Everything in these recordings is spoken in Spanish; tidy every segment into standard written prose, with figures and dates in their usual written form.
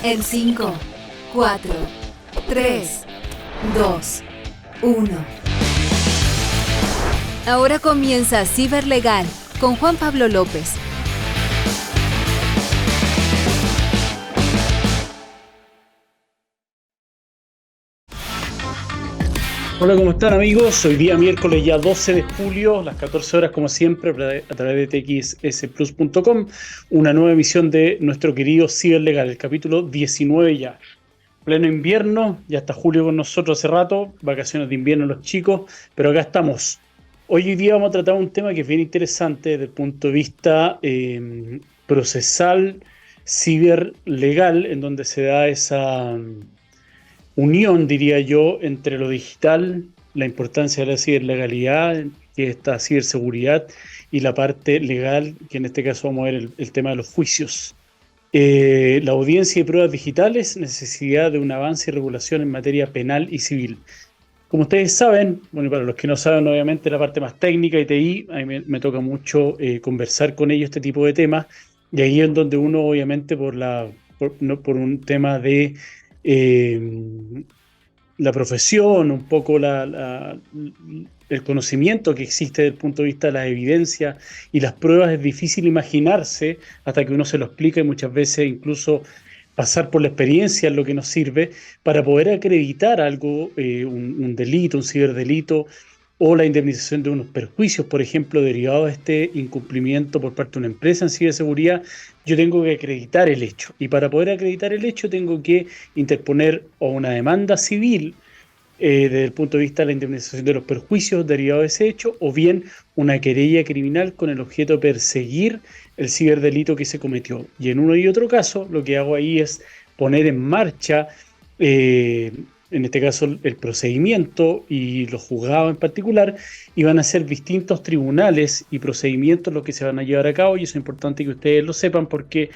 En 5, 4, 3, 2, 1. Ahora comienza Ciberlegal con Juan Pablo López. Hola, ¿cómo están, amigos? Hoy día miércoles ya 12 de julio, las 14 horas como siempre, a través de txsplus.com, una nueva emisión de nuestro querido Ciberlegal, el capítulo 19 ya. Pleno invierno, ya está Julio con nosotros hace rato, vacaciones de invierno los chicos, pero acá estamos. Hoy día vamos a tratar un tema que es bien interesante desde el punto de vista procesal, ciberlegal, en donde se da esa unión, diría yo, entre lo digital, la importancia de la ciberlegalidad, que es esta ciberseguridad, y la parte legal, que en este caso vamos a ver el tema de los juicios. La audiencia y pruebas digitales, necesidad de un avance y regulación en materia penal y civil. Como ustedes saben, bueno, para los que no saben, obviamente la parte más técnica y TI, a mí me toca mucho conversar con ellos este tipo de temas, y ahí es donde uno, obviamente, por un tema de la profesión, un poco el conocimiento que existe desde el punto de vista de las evidencias y las pruebas, es difícil imaginarse hasta que uno se lo explica, y muchas veces incluso pasar por la experiencia es lo que nos sirve para poder acreditar algo, un delito, un ciberdelito, o la indemnización de unos perjuicios, por ejemplo, derivados de este incumplimiento por parte de una empresa en ciberseguridad. Yo tengo que acreditar el hecho, y para poder acreditar el hecho tengo que interponer o una demanda civil desde el punto de vista de la indemnización de los perjuicios derivados de ese hecho, o bien una querella criminal con el objeto de perseguir el ciberdelito que se cometió. Y en uno y otro caso, lo que hago ahí es poner en marcha, en este caso, el procedimiento y los juzgados en particular, y van a ser distintos tribunales y procedimientos los que se van a llevar a cabo, y eso es importante que ustedes lo sepan porque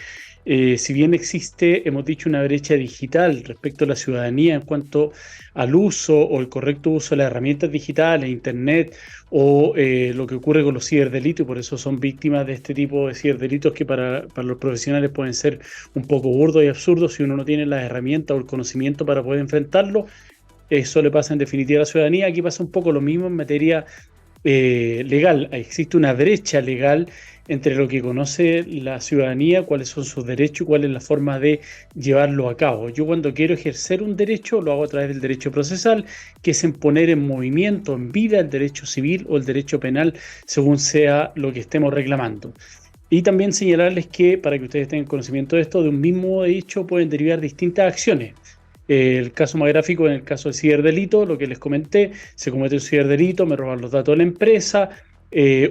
si bien existe, hemos dicho, una brecha digital respecto a la ciudadanía en cuanto al uso o el correcto uso de las herramientas digitales, internet, o lo que ocurre con los ciberdelitos, y por eso son víctimas de este tipo de ciberdelitos que para los profesionales pueden ser un poco burdos y absurdos si uno no tiene las herramientas o el conocimiento para poder enfrentarlo. Eso le pasa en definitiva a la ciudadanía. Aquí pasa un poco lo mismo en materia legal. Existe una brecha legal entre lo que conoce la ciudadanía, cuáles son sus derechos y cuál es la forma de llevarlo a cabo. Yo, cuando quiero ejercer un derecho, lo hago a través del derecho procesal, que es en poner en movimiento, en vida, el derecho civil o el derecho penal, según sea lo que estemos reclamando. Y también señalarles que, para que ustedes tengan conocimiento de esto, de un mismo hecho pueden derivar distintas acciones. El caso más gráfico, en el caso del ciberdelito, lo que les comenté: se comete un ciberdelito, me roban los datos de la empresa,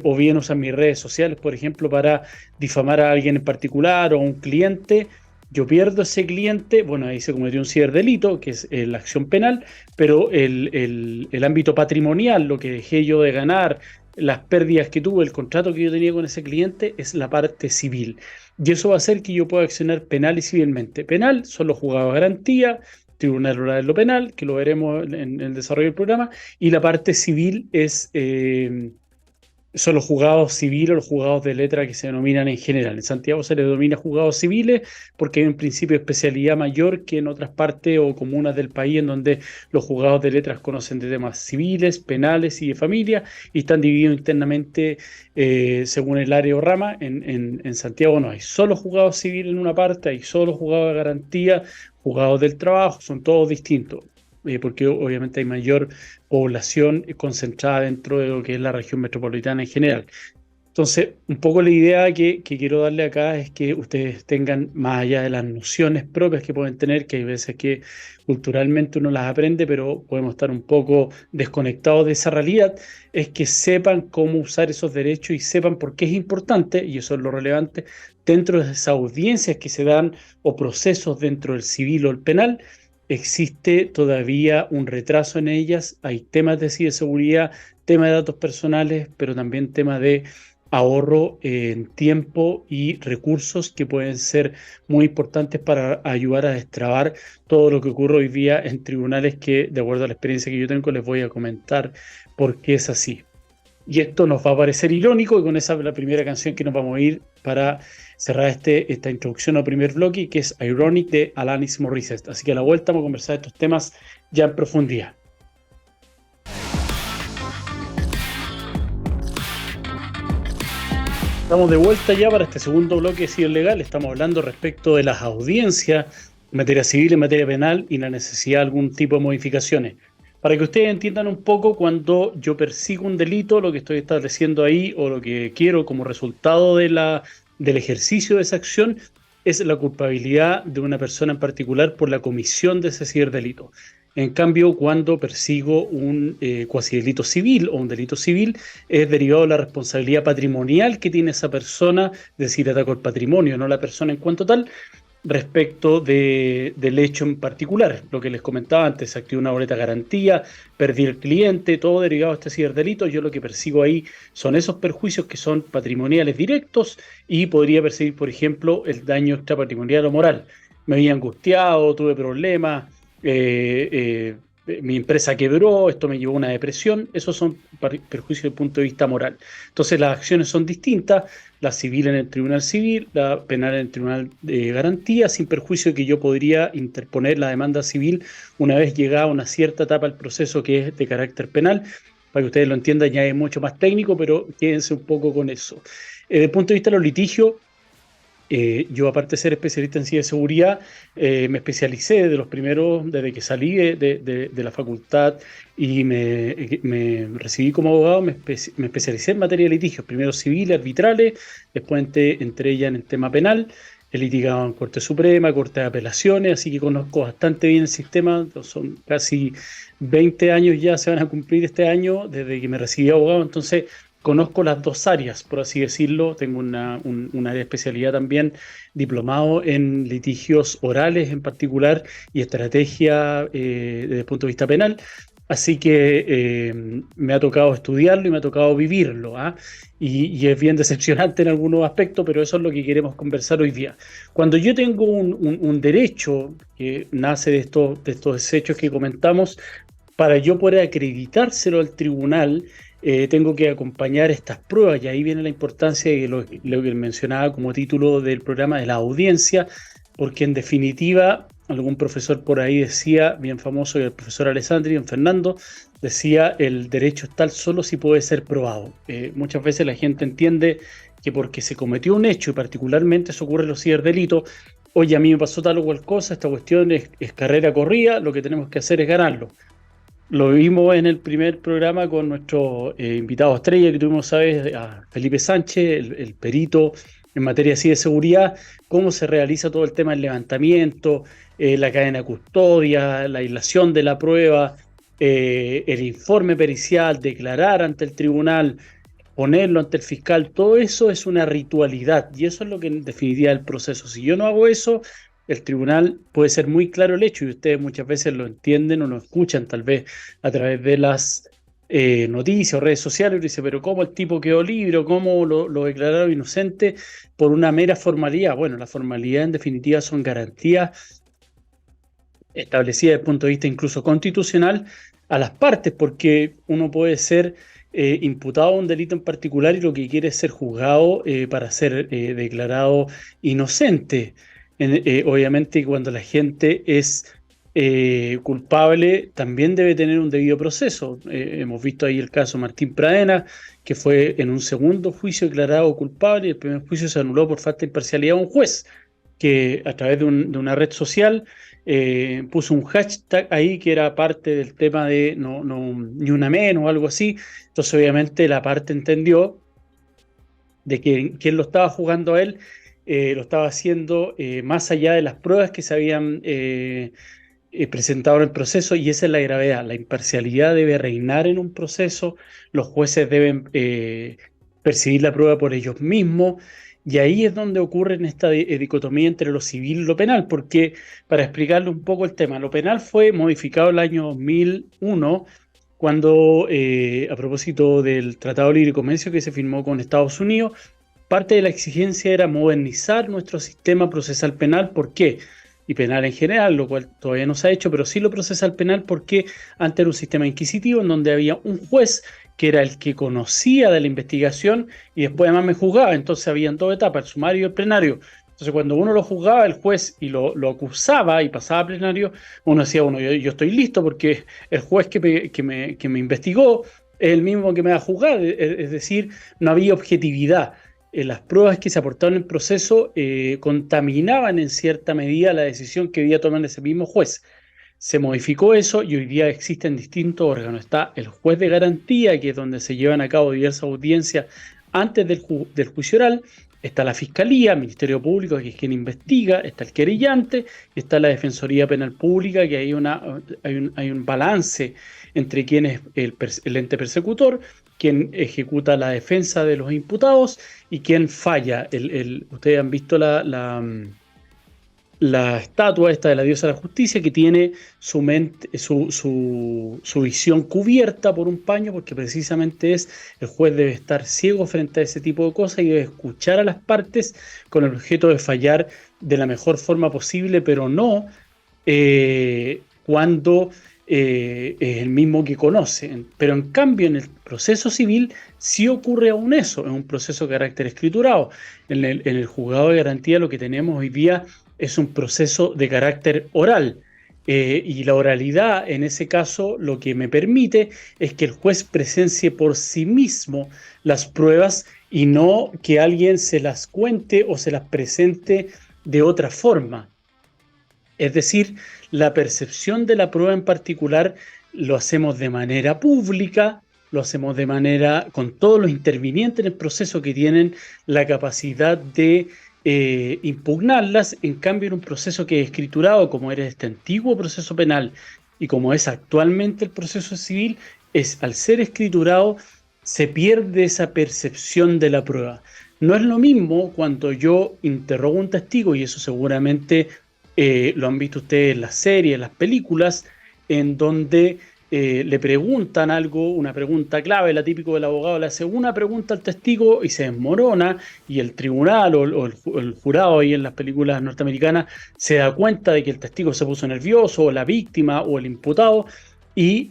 o bien usan mis redes sociales, por ejemplo, para difamar a alguien en particular o a un cliente. Yo pierdo ese cliente, bueno, ahí se cometió un ciberdelito, que es la acción penal, pero el ámbito patrimonial, lo que dejé yo de ganar, las pérdidas que tuve, el contrato que yo tenía con ese cliente, es la parte civil. Y eso va a hacer que yo pueda accionar penal y civilmente. Penal son los juzgados de garantía, Tribunal Oral de lo Penal, que lo veremos en el desarrollo del programa, y la parte civil son los juzgados civiles o los juzgados de letra, que se denominan en general. En Santiago se les denomina juzgados civiles porque hay un principio de especialidad mayor que en otras partes o comunas del país, en donde los juzgados de letras conocen de temas civiles, penales y de familia, y están divididos internamente según el área o rama. En Santiago no hay solo juzgados civiles en una parte, hay solo juzgados de garantía, juzgados del trabajo, son todos distintos. Porque obviamente hay mayor población concentrada dentro de lo que es la región metropolitana en general. Entonces, un poco la idea que quiero darle acá es que ustedes tengan, más allá de las nociones propias que pueden tener, que hay veces que culturalmente uno las aprende, pero podemos estar un poco desconectados de esa realidad, es que sepan cómo usar esos derechos y sepan por qué es importante, y eso es lo relevante, dentro de esas audiencias que se dan o procesos dentro del civil o el penal. Existe todavía un retraso en ellas, hay temas de ciberseguridad, temas de datos personales, pero también temas de ahorro en tiempo y recursos que pueden ser muy importantes para ayudar a destrabar todo lo que ocurre hoy día en tribunales, que, de acuerdo a la experiencia que yo tengo, les voy a comentar por qué es así. Y esto nos va a parecer irónico, y con esa es la primera canción que nos vamos a ir para cerrar esta introducción al primer bloque, que es Ironic de Alanis Morissette. Así que a la vuelta vamos a conversar estos temas ya en profundidad. Estamos de vuelta ya para este segundo bloque de Ciber Legal. Estamos hablando respecto de las audiencias en materia civil, en materia penal y la necesidad de algún tipo de modificaciones. Para que ustedes entiendan un poco, cuando yo persigo un delito, lo que estoy estableciendo ahí o lo que quiero como resultado del ejercicio de esa acción es la culpabilidad de una persona en particular por la comisión de ese ciberdelito. En cambio, cuando persigo un cuasidelito civil o un delito civil, es derivado de la responsabilidad patrimonial que tiene esa persona, es decir, ataco al patrimonio, no la persona en cuanto tal, respecto del hecho en particular. Lo que les comentaba antes, activé una boleta de garantía, perdí el cliente, todo derivado de este ciberdelito. Yo lo que persigo ahí son esos perjuicios que son patrimoniales directos y podría perseguir, por ejemplo, el daño extrapatrimonial o moral. Me había angustiado, tuve problemas, mi empresa quebró, esto me llevó a una depresión. Esos son perjuicios desde el punto de vista moral. Entonces las acciones son distintas, la civil en el tribunal civil, la penal en el tribunal de garantía, sin perjuicio de que yo podría interponer la demanda civil una vez llegada a una cierta etapa del proceso que es de carácter penal. Para que ustedes lo entiendan, ya es mucho más técnico, pero quédense un poco con eso. Desde el punto de vista de los litigios, yo, aparte de ser especialista en ciberseguridad, me especialicé desde los primeros, desde que salí de la facultad y me recibí como abogado, me especialicé en materia de litigios, primero civiles, arbitrales, después entré ya en el tema penal. He litigado en Corte Suprema, Corte de Apelaciones, así que conozco bastante bien el sistema. Son casi 20 años ya, se van a cumplir este año, desde que me recibí abogado, entonces conozco las dos áreas, por así decirlo. Tengo un área de especialidad también, diplomado en litigios orales en particular y estrategia desde el punto de vista penal. Así que me ha tocado estudiarlo y me ha tocado vivirlo, ¿ah? Y es bien decepcionante en algunos aspectos, pero eso es lo que queremos conversar hoy día. Cuando yo tengo un derecho que nace de estos hechos que comentamos, para yo poder acreditárselo al tribunal, tengo que acompañar estas pruebas, y ahí viene la importancia de lo que mencionaba como título del programa de la audiencia, porque en definitiva, algún profesor por ahí decía, bien famoso, el profesor Alessandri, don Fernando, decía, el derecho es tal solo si puede ser probado. Muchas veces la gente entiende que porque se cometió un hecho, y particularmente eso ocurre en los ciberdelitos, oye, a mí me pasó tal o cual cosa, esta cuestión es carrera corrida, lo que tenemos que hacer es ganarlo. Lo vimos en el primer programa con nuestro invitado estrella que tuvimos, ¿sabes? A Felipe Sánchez, el perito en materia de ciberseguridad, cómo se realiza todo el tema del levantamiento, la cadena de custodia, la aislación de la prueba, el informe pericial, declarar ante el tribunal, ponerlo ante el fiscal. Todo eso es una ritualidad, y eso es lo que en definitiva es el proceso. Si yo no hago eso, el tribunal puede ser muy claro el hecho, y ustedes muchas veces lo entienden o lo escuchan tal vez a través de las noticias o redes sociales, y dice, pero ¿cómo el tipo quedó libre? ¿Cómo lo declararon inocente por una mera formalidad? Bueno, la formalidad en definitiva son garantías establecidas desde el punto de vista incluso constitucional a las partes, porque uno puede ser imputado a un delito en particular y lo que quiere es ser juzgado para ser declarado inocente. Obviamente cuando la gente es culpable también debe tener un debido proceso. Hemos visto ahí el caso Martín Pradena, que fue en un segundo juicio declarado culpable, y el primer juicio se anuló por falta de imparcialidad de un juez, que a través de una red social puso un hashtag ahí que era parte del tema de no, ni una menos o algo así. Entonces obviamente la parte entendió de que quien lo estaba jugando a él lo estaba haciendo más allá de las pruebas que se habían presentado en el proceso, y esa es la gravedad. La imparcialidad debe reinar en un proceso, los jueces deben percibir la prueba por ellos mismos, y ahí es donde ocurre en esta dicotomía entre lo civil y lo penal, porque, para explicarle un poco el tema, lo penal fue modificado el año 2001, cuando, a propósito del Tratado de Libre Comercio que se firmó con Estados Unidos, parte de la exigencia era modernizar nuestro sistema procesal penal. ¿Por qué? Y penal en general, lo cual todavía no se ha hecho, pero sí lo procesal penal, porque antes era un sistema inquisitivo en donde había un juez que era el que conocía de la investigación y después además me juzgaba. Entonces habían dos etapas, el sumario y el plenario. Entonces cuando uno lo juzgaba, el juez, y lo acusaba y pasaba a plenario, uno decía, bueno, yo estoy listo porque el juez que me investigó es el mismo que me va a juzgar. Es decir, no había objetividad. Las pruebas que se aportaron en el proceso contaminaban en cierta medida la decisión que debía tomar ese mismo juez. Se modificó eso y hoy día existen distintos órganos. Está el juez de garantía, que es donde se llevan a cabo diversas audiencias antes del juicio oral. Está la Fiscalía, el Ministerio Público, que es quien investiga. Está el querellante. Y está la Defensoría Penal Pública, que hay un balance entre quién es el ente persecutor, quien ejecuta la defensa de los imputados y quien falla. Ustedes han visto la estatua esta de la diosa de la justicia, que tiene su visión cubierta por un paño, porque precisamente el juez debe estar ciego frente a ese tipo de cosas y debe escuchar a las partes con el objeto de fallar de la mejor forma posible, pero no cuando es el mismo que conoce. Pero en cambio en el proceso civil sí ocurre aún eso, es un proceso de carácter escriturado. En el juzgado de garantía lo que tenemos hoy día es un proceso de carácter oral. Y la oralidad, en ese caso, lo que me permite es que el juez presencie por sí mismo las pruebas y no que alguien se las cuente o se las presente de otra forma. Es decir, la percepción de la prueba en particular lo hacemos de manera pública, lo hacemos de manera con todos los intervinientes en el proceso que tienen la capacidad de impugnarlas. En cambio, en un proceso que es escriturado, como era este antiguo proceso penal y como es actualmente el proceso civil, al ser escriturado se pierde esa percepción de la prueba. No es lo mismo cuando yo interrogo a un testigo, y eso seguramente lo han visto ustedes en las series, en las películas, en donde le preguntan algo, una pregunta clave, la típico del abogado, le hace una pregunta al testigo y se desmorona, y el tribunal o el jurado ahí en las películas norteamericanas se da cuenta de que el testigo se puso nervioso, o la víctima o el imputado, y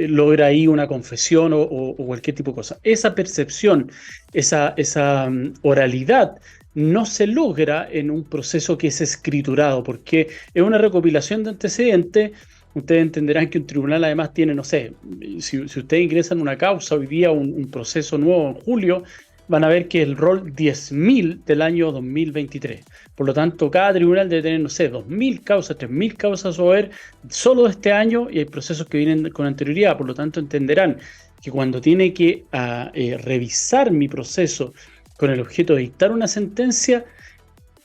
logra ahí una confesión o cualquier tipo de cosa. Esa percepción, esa oralidad, no se logra en un proceso que es escriturado, porque es una recopilación de antecedentes. Ustedes entenderán que un tribunal además tiene, no sé, si ustedes ingresan una causa hoy día, un proceso nuevo en julio, van a ver que el rol 10.000 del año 2023. Por lo tanto, cada tribunal debe tener, no sé, 2.000 causas, 3.000 causas a ver solo de este año, y hay procesos que vienen con anterioridad. Por lo tanto, entenderán que cuando tiene que revisar mi proceso con el objeto de dictar una sentencia,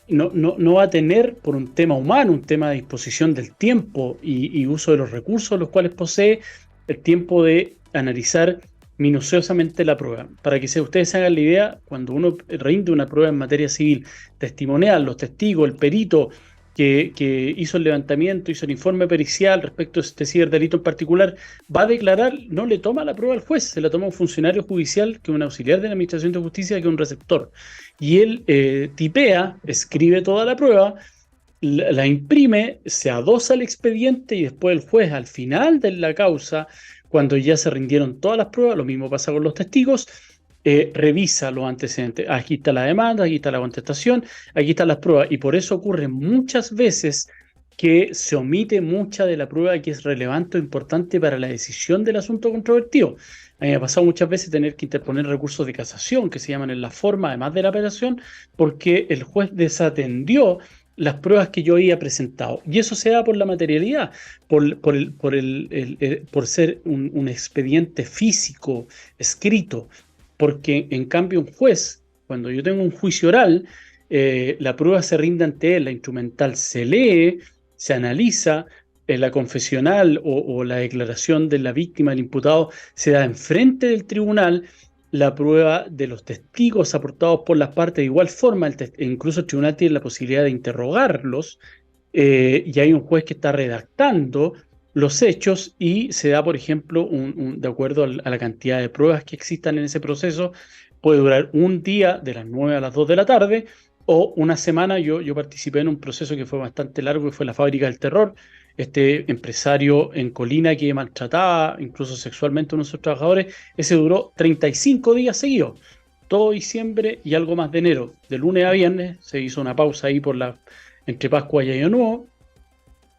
no va a tener, por un tema humano, un tema de disposición del tiempo y uso de los recursos los cuales posee, el tiempo de analizar minuciosamente la prueba. Para que ustedes se hagan la idea, cuando uno rinde una prueba en materia civil testimonial, los testigos, el perito que hizo el levantamiento, hizo el informe pericial respecto a este ciberdelito en particular, va a declarar, no le toma la prueba al juez, se la toma un funcionario judicial, que es un auxiliar de la Administración de Justicia, que es un receptor. Y él tipea, escribe toda la prueba, la imprime, se adosa al expediente, y después el juez, al final de la causa, cuando ya se rindieron todas las pruebas, lo mismo pasa con los testigos, revisa los antecedentes. Aquí está la demanda, aquí está la contestación, aquí están las pruebas. Y por eso ocurre muchas veces que se omite mucha de la prueba que es relevante o importante para la decisión del asunto controvertido. A mí me ha pasado muchas veces tener que interponer recursos de casación, que se llaman en la forma, además de la apelación, porque el juez desatendió las pruebas que yo había presentado. Y eso se da por la materialidad, por ser un expediente físico, escrito. Porque en cambio un juez, cuando yo tengo un juicio oral, la prueba se rinde ante él, la instrumental se lee, se analiza, la confesional o la declaración de la víctima, del imputado, se da enfrente del tribunal, la prueba de los testigos aportados por las partes de igual forma, incluso el tribunal tiene la posibilidad de interrogarlos, y hay un juez que está redactando los hechos, y se da, por ejemplo, de acuerdo a la cantidad de pruebas que existan en ese proceso, puede durar un día de las 9 a las 2 de la tarde, O una semana yo participé en un proceso que fue bastante largo, que fue la Fábrica del Terror, este empresario en Colina que maltrataba incluso sexualmente a uno de sus trabajadores. Ese duró 35 días seguidos, todo diciembre y algo más de enero. De lunes a viernes se hizo una pausa ahí entre Pascua y Año Nuevo,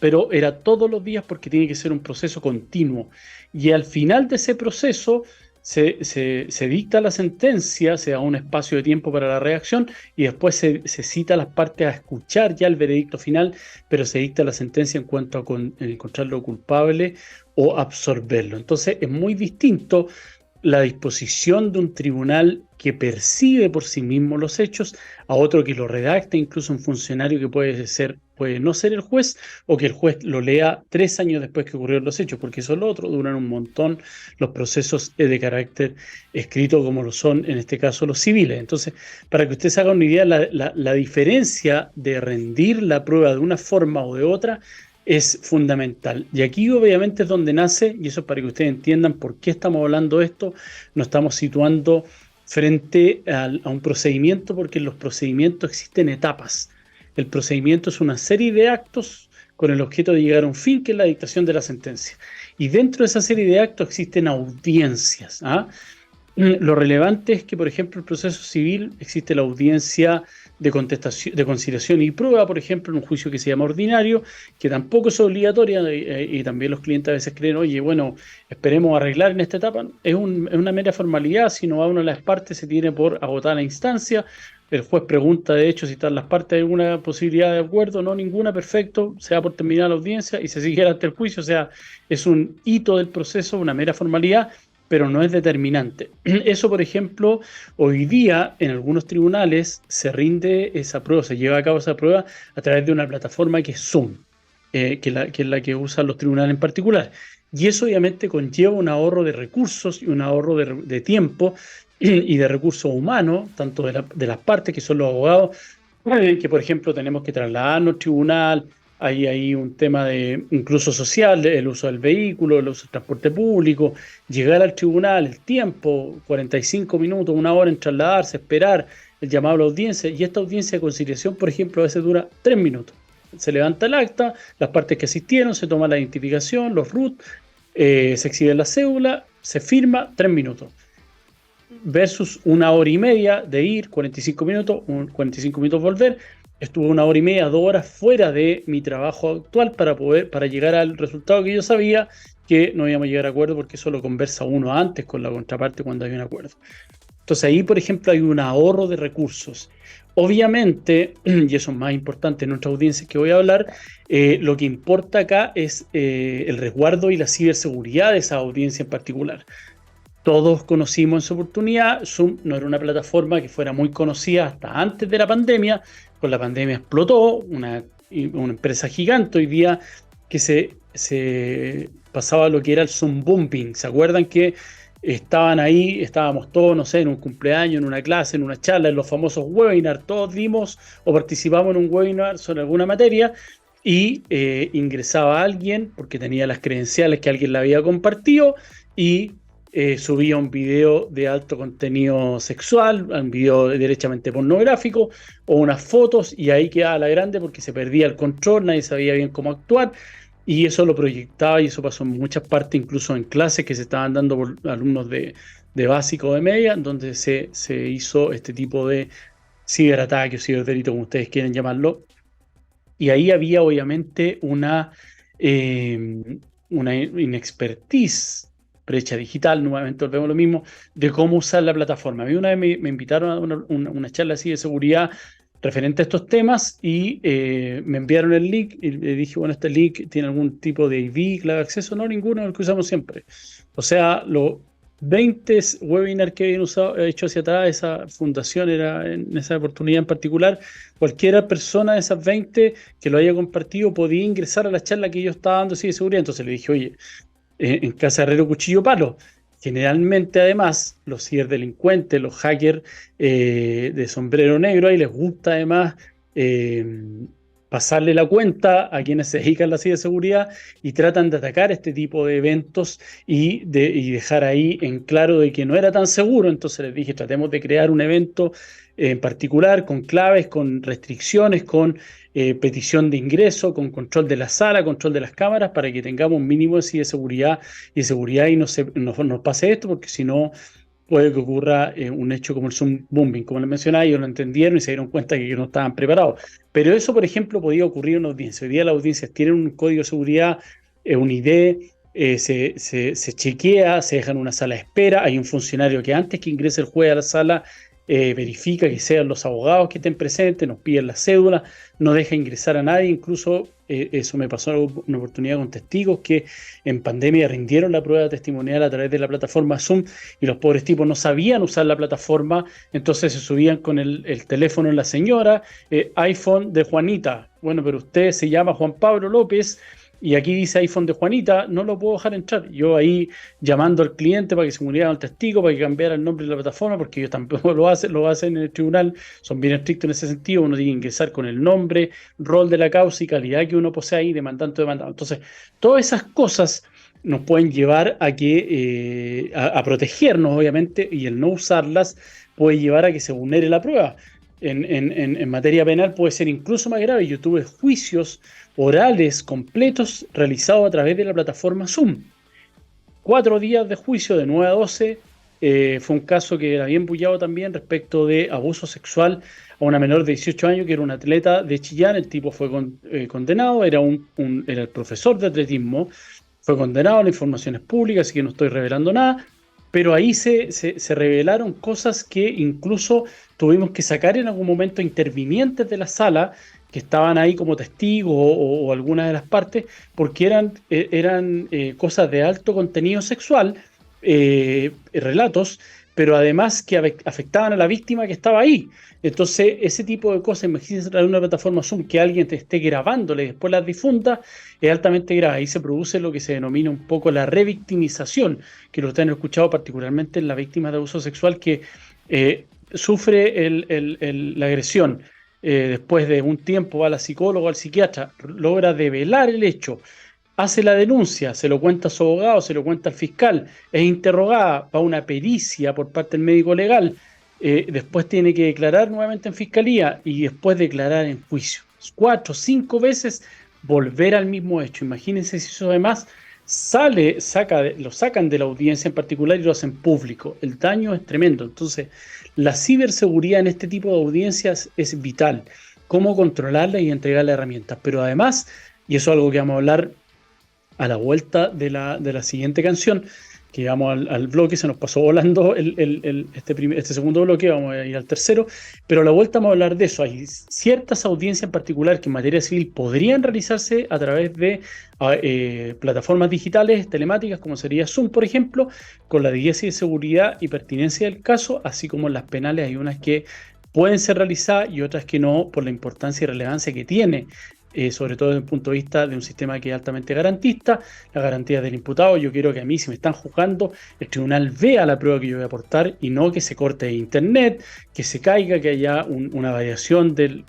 pero era todos los días porque tiene que ser un proceso continuo. Y al final de ese proceso se dicta la sentencia, se da un espacio de tiempo para la reacción y después se cita a las partes a escuchar ya el veredicto final, pero se dicta la sentencia en cuanto a encontrarlo culpable o absolverlo. Entonces es muy distinto la disposición de un tribunal que percibe por sí mismo los hechos a otro que lo redacta, incluso un funcionario que puede no ser el juez, o que el juez lo lea 3 años después que ocurrieron los hechos, porque eso es lo otro, duran un montón los procesos de carácter escrito, como lo son en este caso los civiles. Entonces, para que usted se haga una idea, la diferencia de rendir la prueba de una forma o de otra es fundamental. Y aquí obviamente es donde nace, y eso es para que ustedes entiendan por qué estamos hablando de esto, nos estamos situando frente a un procedimiento, porque en los procedimientos existen etapas. El procedimiento es una serie de actos con el objeto de llegar a un fin, que es la dictación de la sentencia. Y dentro de esa serie de actos existen audiencias. Lo relevante es que, por ejemplo, el proceso civil existe la audiencia de contestación, de conciliación y prueba, por ejemplo, en un juicio que se llama ordinario, que tampoco es obligatoria, y también los clientes a veces creen, oye, bueno, esperemos arreglar en esta etapa. Es una mera formalidad. Si no va una de las partes, se tiene por agotar la instancia. El juez pregunta, de hecho, si están las partes, ¿hay alguna posibilidad de acuerdo? No, ninguna, perfecto, se da por terminada la audiencia y se sigue ante el juicio. O sea, es un hito del proceso, una mera formalidad, pero no es determinante. Eso, por ejemplo, hoy día en algunos tribunales se rinde esa prueba, se lleva a cabo esa prueba a través de una plataforma que es Zoom, que es la que usan los tribunales en particular. Y eso obviamente conlleva un ahorro de recursos y un ahorro de tiempo y de recursos humanos, tanto de las partes, que son los abogados, que por ejemplo tenemos que trasladarnos al tribunal. Hay un tema de incluso social, el uso del vehículo, el uso del transporte público, llegar al tribunal, el tiempo, 45 minutos, una hora en trasladarse, esperar el llamado a la audiencia. Y esta audiencia de conciliación, por ejemplo, a veces dura 3 minutos. Se levanta el acta, las partes que asistieron, se toma la identificación, los RUT, se exhibe la cédula, se firma, 3 minutos. Versus una hora y media de ir, 45 minutos, 45 minutos volver. Estuve 1 hora y media, 2 horas fuera de mi trabajo actual para llegar al resultado que yo sabía que no íbamos a llegar a acuerdo, porque eso lo conversa uno antes con la contraparte cuando hay un acuerdo. Entonces ahí, por ejemplo, hay un ahorro de recursos. Obviamente, y eso es más importante en nuestra audiencia que voy a hablar, lo que importa acá es el resguardo y la ciberseguridad de esa audiencia en particular. Todos conocimos en su oportunidad, Zoom no era una plataforma que fuera muy conocida hasta antes de la pandemia. Con la pandemia explotó, una empresa gigante hoy día que se pasaba lo que era el Zoom booming. ¿Se acuerdan que estaban ahí, estábamos todos, no sé, en un cumpleaños, en una clase, en una charla, en los famosos webinars? Todos dimos o participamos en un webinar sobre alguna materia y ingresaba alguien porque tenía las credenciales que alguien le había compartido y subía un video de alto contenido sexual, un video derechamente pornográfico o unas fotos, y ahí quedaba la grande porque se perdía el control, nadie sabía bien cómo actuar, y eso lo proyectaba, y eso pasó en muchas partes, incluso en clases que se estaban dando por alumnos de básico o de media, donde se hizo este tipo de ciberataque o ciberdelito, como ustedes quieren llamarlo. Y ahí había obviamente una inexpertise, brecha digital, nuevamente volvemos a lo mismo, de cómo usar la plataforma. A mí una vez me invitaron a una charla así de seguridad referente a estos temas, y me enviaron el link y le dije, bueno, este link tiene algún tipo de ID, clave de acceso. No, ninguno, el que usamos siempre. O sea, los 20 webinars que habían hecho hacia atrás, esa fundación era en esa oportunidad en particular, cualquiera persona de esas 20 que lo haya compartido podía ingresar a la charla que yo estaba dando así de seguridad. Entonces le dije, oye, en casa herrero cuchillo palo. Generalmente, además, los ciberdelincuentes, los hackers de sombrero negro, ahí les gusta además pasarle la cuenta a quienes se dedican a la ciberseguridad y tratan de atacar este tipo de eventos y dejar ahí en claro de que no era tan seguro. Entonces les dije, tratemos de crear un evento en particular con claves, con restricciones, con petición de ingreso, con control de la sala, control de las cámaras, para que tengamos un mínimo de ciberseguridad y seguridad y nos pase esto, porque si no puede que ocurra un hecho como el Zoom bombing. Como les mencionaba, ellos lo entendieron y se dieron cuenta que no estaban preparados. Pero eso, por ejemplo, podía ocurrir en una audiencia. Hoy día las audiencias tienen un código de seguridad, un ID, se chequea, se deja en una sala de espera, hay un funcionario que antes que ingrese el juez a la sala verifica que sean los abogados que estén presentes, nos piden la cédula, no deja ingresar a nadie. Incluso eso me pasó una oportunidad con testigos que en pandemia rindieron la prueba testimonial a través de la plataforma Zoom y los pobres tipos no sabían usar la plataforma, entonces se subían con el teléfono en la señora, iPhone de Juanita. Bueno, pero usted se llama Juan Pablo López y aquí dice iPhone de Juanita, no lo puedo dejar entrar. Yo ahí llamando al cliente para que se comunicara al testigo, para que cambiara el nombre de la plataforma, porque ellos tampoco lo hacen en el tribunal, son bien estrictos en ese sentido, uno tiene que ingresar con el nombre, rol de la causa y calidad que uno posee ahí, demandante o demandado. Entonces, todas esas cosas nos pueden llevar a que a protegernos, obviamente, y el no usarlas puede llevar a que se vulnere la prueba. En materia penal puede ser incluso más grave. Yo tuve juicios orales completos realizados a través de la plataforma Zoom. 4 días de juicio de 9 a 12. Fue un caso que era bien bullado también respecto de abuso sexual a una menor de 18 años que era un atleta de Chillán. El tipo fue condenado, era el profesor de atletismo, fue condenado, la información es pública, así que no estoy revelando nada. Pero ahí se revelaron cosas que incluso tuvimos que sacar en algún momento intervinientes de la sala que estaban ahí como testigos o algunas de las partes, porque eran cosas de alto contenido sexual, relatos, pero además que afectaban a la víctima que estaba ahí. Entonces, ese tipo de cosas, imagínense en una plataforma Zoom que alguien te esté grabándole y después las difunda, es altamente grave. Ahí se produce lo que se denomina un poco la revictimización, que lo ustedes han escuchado particularmente en las víctimas de abuso sexual que sufre la agresión. Después de un tiempo va a la psicóloga, al psiquiatra, logra develar el hecho, hace la denuncia, se lo cuenta a su abogado, se lo cuenta al fiscal, es interrogada, va a una pericia por parte del médico legal, después tiene que declarar nuevamente en fiscalía y después declarar en juicio. 4 o 5 veces volver al mismo hecho. Imagínense si eso además lo sacan de la audiencia en particular y lo hacen público. El daño es tremendo. Entonces, la ciberseguridad en este tipo de audiencias es vital. Cómo controlarla y entregarle herramientas. Pero además, y eso es algo que vamos a hablar a la vuelta de la siguiente canción, que vamos al bloque, se nos pasó volando este segundo bloque, vamos a ir al tercero, pero a la vuelta vamos a hablar de eso. Hay ciertas audiencias en particular que en materia civil podrían realizarse a través de plataformas digitales, telemáticas, como sería Zoom, por ejemplo, con la guía de seguridad y pertinencia del caso, así como en las penales hay unas que pueden ser realizadas y otras que no, por la importancia y relevancia que tiene. Sobre todo desde el punto de vista de un sistema que es altamente garantista, la garantía del imputado. Yo quiero que a mí, si me están juzgando, el tribunal vea la prueba que yo voy a aportar y no que se corte de internet, que se caiga, que haya una variación de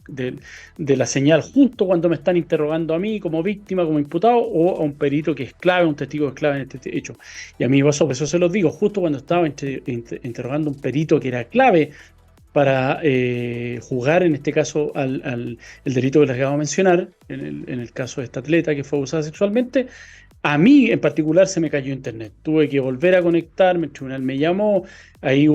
la señal justo cuando me están interrogando a mí como víctima, como imputado, o a un perito que es clave, un testigo que es clave en este hecho. Y a mí pasó, por eso se los digo, justo cuando estaba interrogando a un perito que era clave para juzgar en este caso el delito que les acabo de mencionar, en el caso de esta atleta que fue abusada sexualmente, a mí en particular se me cayó internet. Tuve que volver a conectarme, el tribunal me llamó, ahí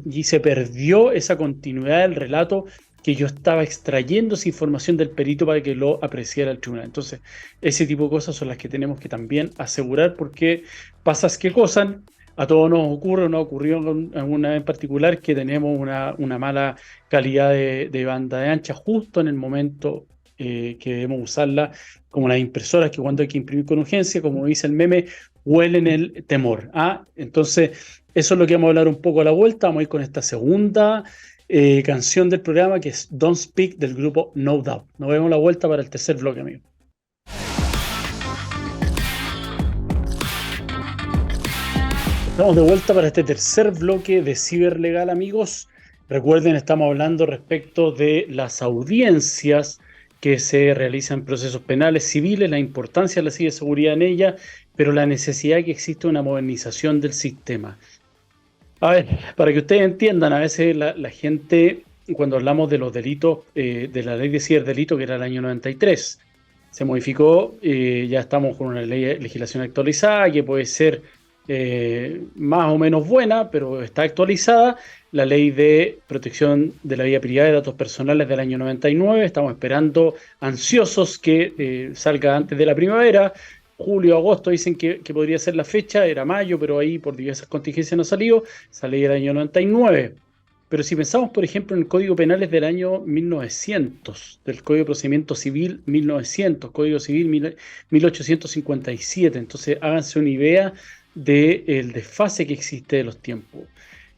y se perdió esa continuidad del relato que yo estaba extrayendo esa información del perito para que lo apreciara el tribunal. Entonces, ese tipo de cosas son las que tenemos que también asegurar, porque pasas que cosas. A todos nos ocurre, nos ocurrió alguna vez en particular que tenemos una mala calidad de banda de ancha justo en el momento que debemos usarla, como las impresoras que cuando hay que imprimir con urgencia, como dice el meme, huelen el temor. Entonces, eso es lo que vamos a hablar un poco a la vuelta. Vamos a ir con esta segunda canción del programa, que es Don't Speak, del grupo No Doubt. Nos vemos a la vuelta para el tercer bloque, amigo. Estamos de vuelta para este tercer bloque de Ciberlegal, amigos. Recuerden, estamos hablando respecto de las audiencias que se realizan procesos penales, civiles, la importancia de la ciberseguridad en ella, pero la necesidad de que exista una modernización del sistema. A ver, para que ustedes entiendan, a veces la gente, cuando hablamos de los delitos, de la ley de ciberdelito, que era el año 93, se modificó, ya estamos con una legislación actualizada que puede ser más o menos buena, pero está actualizada. La ley de protección de la vida privada y datos personales del año 99, estamos esperando ansiosos que salga antes de la primavera. Julio, agosto dicen que podría ser la fecha, era mayo, pero ahí por diversas contingencias no ha salido. Esa ley del año 99. Pero si pensamos, por ejemplo, en el Código Penal es del año 1900, del Código de Procedimiento Civil 1900, Código Civil 1857, entonces háganse una idea del desfase que existe de los tiempos.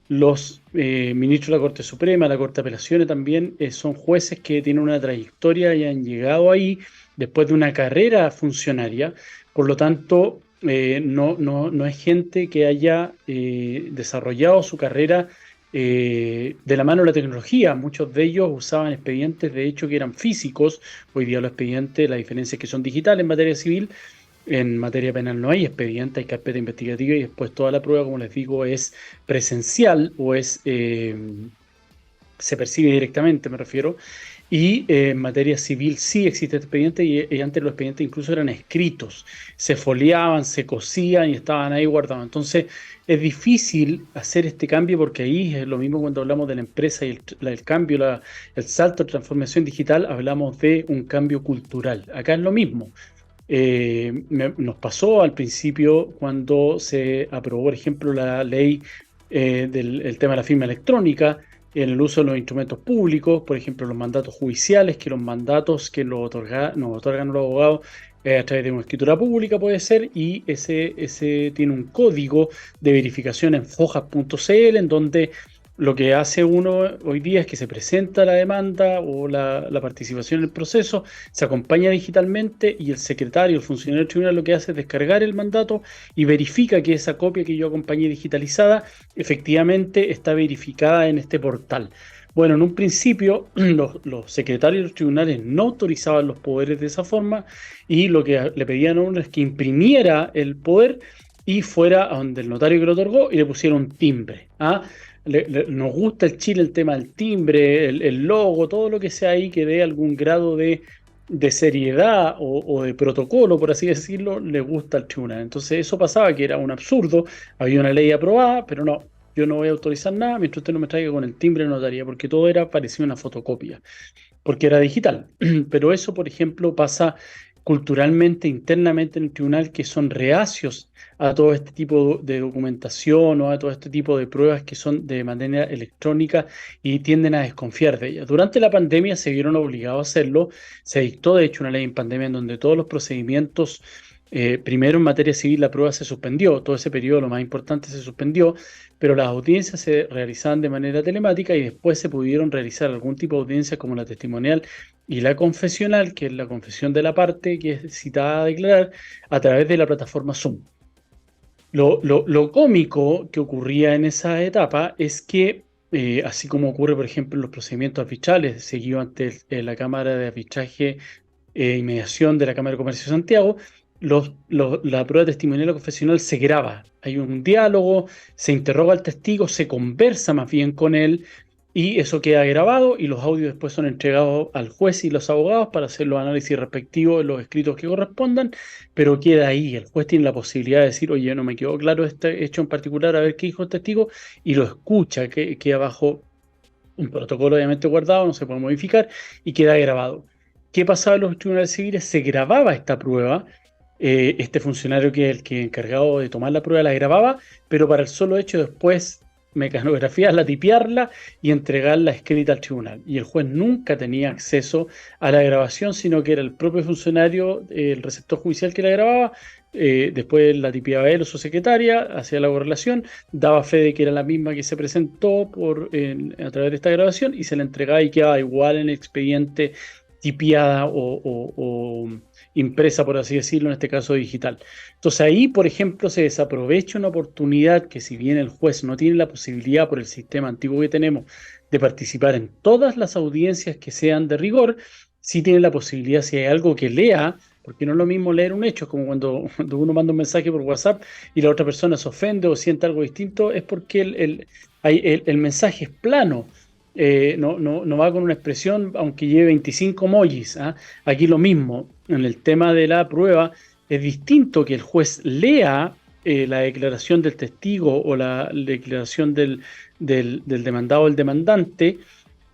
Los ministros de la Corte Suprema, la Corte de Apelaciones también son jueces que tienen una trayectoria y han llegado ahí después de una carrera funcionaria, por lo tanto no es gente que haya desarrollado su carrera de la mano de la tecnología. Muchos de ellos usaban expedientes, de hecho, que eran físicos. Hoy día los expedientes, la diferencia es que son digitales en materia civil. En materia penal no hay expediente, hay carpeta investigativa y después toda la prueba, como les digo, es presencial o se percibe directamente, me refiero. Y en materia civil sí existe expediente y antes los expedientes incluso eran escritos, se foliaban, se cosían y estaban ahí guardados. Entonces es difícil hacer este cambio porque ahí es lo mismo cuando hablamos de la empresa y el cambio, el salto de transformación digital, hablamos de un cambio cultural. Acá es lo mismo. Nos pasó al principio cuando se aprobó, por ejemplo, la ley del el tema de la firma electrónica en el uso de los instrumentos públicos, por ejemplo, los mandatos judiciales, que los mandatos que nos otorgan los abogados a través de una escritura pública puede ser, y ese tiene un código de verificación en fojas.cl, en donde lo que hace uno hoy día es que se presenta la demanda o la participación en el proceso, se acompaña digitalmente y el secretario, el funcionario del tribunal, lo que hace es descargar el mandato y verifica que esa copia que yo acompañé digitalizada efectivamente está verificada en este portal. Bueno, en un principio los secretarios de los tribunales no autorizaban los poderes de esa forma y lo que le pedían a uno es que imprimiera el poder y fuera a donde el notario que lo otorgó y le pusiera un timbre. Nos gusta el Chile el tema del timbre, el logo, todo lo que sea ahí que dé algún grado de seriedad o de protocolo, por así decirlo, le gusta al tribunal. Entonces eso pasaba, que era un absurdo, había una ley aprobada, pero no, yo no voy a autorizar nada mientras usted no me traiga con el timbre de notaría, porque todo era parecía una fotocopia, porque era digital. Pero eso, por ejemplo, pasa culturalmente, internamente en el tribunal, que son reacios a todo este tipo de documentación o a todo este tipo de pruebas que son de manera electrónica y tienden a desconfiar de ellas. Durante la pandemia se vieron obligados a hacerlo, se dictó de hecho una ley en pandemia en donde todos los procedimientos, primero en materia civil la prueba se suspendió, todo ese periodo lo más importante se suspendió, pero las audiencias se realizaban de manera telemática y después se pudieron realizar algún tipo de audiencia como la testimonial y la confesional, que es la confesión de la parte que es citada a declarar, a través de la plataforma Zoom. Lo cómico que ocurría en esa etapa es que, así como ocurre, por ejemplo, en los procedimientos arbitrales seguidos ante la Cámara de Arbitraje y Mediación de la Cámara de Comercio de Santiago, la prueba testimonial o confesional se graba. Hay un diálogo, se interroga al testigo, se conversa más bien con él, y eso queda grabado y los audios después son entregados al juez y los abogados para hacer los análisis respectivos de los escritos que correspondan, pero queda ahí. El juez tiene la posibilidad de decir, oye, no me quedó claro este hecho en particular, a ver qué dijo el testigo, y lo escucha, que queda bajo un protocolo obviamente guardado, no se puede modificar, y queda grabado. ¿Qué pasaba en los tribunales civiles? Se grababa esta prueba, este funcionario que es el que encargado de tomar la prueba la grababa, pero para el solo hecho después mecanografiarla, tipearla y entregarla escrita al tribunal. Y el juez nunca tenía acceso a la grabación, sino que era el propio funcionario, el receptor judicial que la grababa, después la tipeaba él o su secretaria, hacía la correlación, daba fe de que era la misma que se presentó a través de esta grabación y se la entregaba y quedaba igual en el expediente tipiada o impresa, por así decirlo, en este caso digital. Entonces ahí, por ejemplo, se desaprovecha una oportunidad que, si bien el juez no tiene la posibilidad por el sistema antiguo que tenemos de participar en todas las audiencias que sean de rigor, sí tiene la posibilidad, si hay algo que lea, porque no es lo mismo leer un hecho, es como cuando uno manda un mensaje por WhatsApp y la otra persona se ofende o siente algo distinto, es porque el mensaje es plano. No va con una expresión, aunque lleve 25 emojis, ¿ah? Aquí lo mismo, en el tema de la prueba, es distinto que el juez lea la declaración del testigo o la declaración del demandado o el demandante,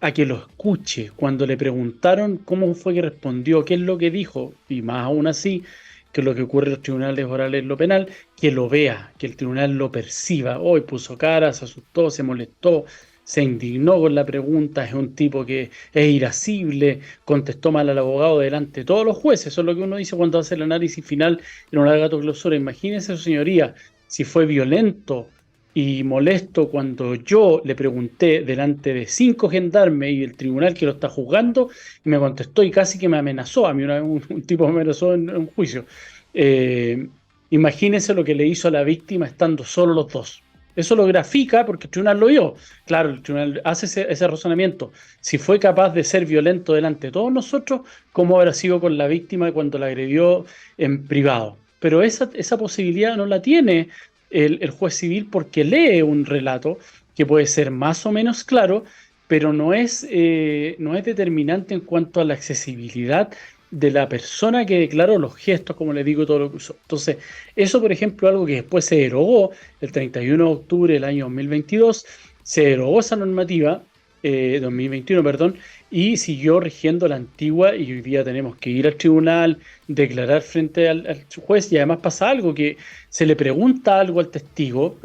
a que lo escuche. Cuando le preguntaron cómo fue que respondió, qué es lo que dijo, y más aún así, que es lo que ocurre en los tribunales orales en lo penal, que lo vea, que el tribunal lo perciba. Hoy puso cara, se asustó, se molestó, se indignó con la pregunta, es un tipo que es irascible, contestó mal al abogado delante de todos los jueces. Eso es lo que uno dice cuando hace el análisis final en un alegato clausura. Imagínense, señoría, si fue violento y molesto cuando yo le pregunté delante de 5 gendarmes y el tribunal que lo está juzgando, y me contestó y casi que me amenazó. A mí una vez un tipo me amenazó en un juicio. Eh, Imagínense lo que le hizo a la víctima estando solo los dos. Eso lo grafica porque el tribunal lo vio. Claro, el tribunal hace ese razonamiento. Si fue capaz de ser violento delante de todos nosotros, ¿cómo habrá sido con la víctima cuando la agredió en privado? Pero esa posibilidad no la tiene el juez civil porque lee un relato que puede ser más o menos claro, pero no es determinante en cuanto a la accesibilidad de la persona que declaró los gestos, como le digo, todo lo que usó. Entonces, eso, por ejemplo, algo que después se derogó el 31 de octubre del año 2022, se derogó esa normativa, 2021, perdón, y siguió rigiendo la antigua, y hoy día tenemos que ir al tribunal, declarar frente al juez, y además pasa algo, que se le pregunta algo al testigo,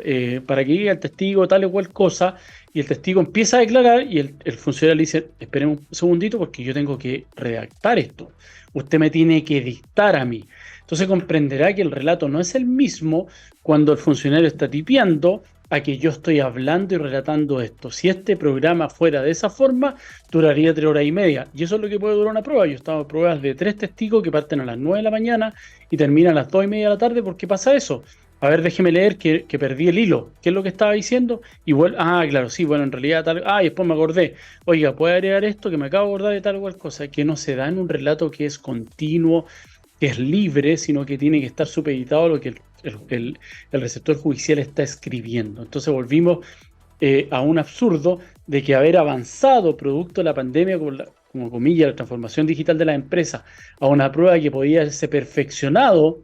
para que diga el testigo tal o cual cosa, y el testigo empieza a declarar y el funcionario le dice, esperen un segundito porque yo tengo que redactar esto, usted me tiene que dictar a mí. Entonces comprenderá que el relato no es el mismo cuando el funcionario está tipeando a que yo estoy hablando y relatando esto. Si este programa fuera de esa forma, duraría 3 horas y media. Y eso es lo que puede durar una prueba. Yo he estado en pruebas de 3 testigos que parten a las 9 de la mañana y terminan a las 2:30 de la tarde. ¿Por qué pasa eso? A ver, déjeme leer que perdí el hilo. ¿Qué es lo que estaba diciendo? Y vuelvo, claro, sí, bueno, en realidad tal. Y después me acordé. Oiga, ¿puede agregar esto que me acabo de acordar de tal o cual cosa? Que no se da en un relato que es continuo, que es libre, sino que tiene que estar supeditado a lo que el receptor judicial está escribiendo. Entonces volvimos a un absurdo de que haber avanzado producto de la pandemia, como comillas, la transformación digital de la empresa, a una prueba que podía ser perfeccionado,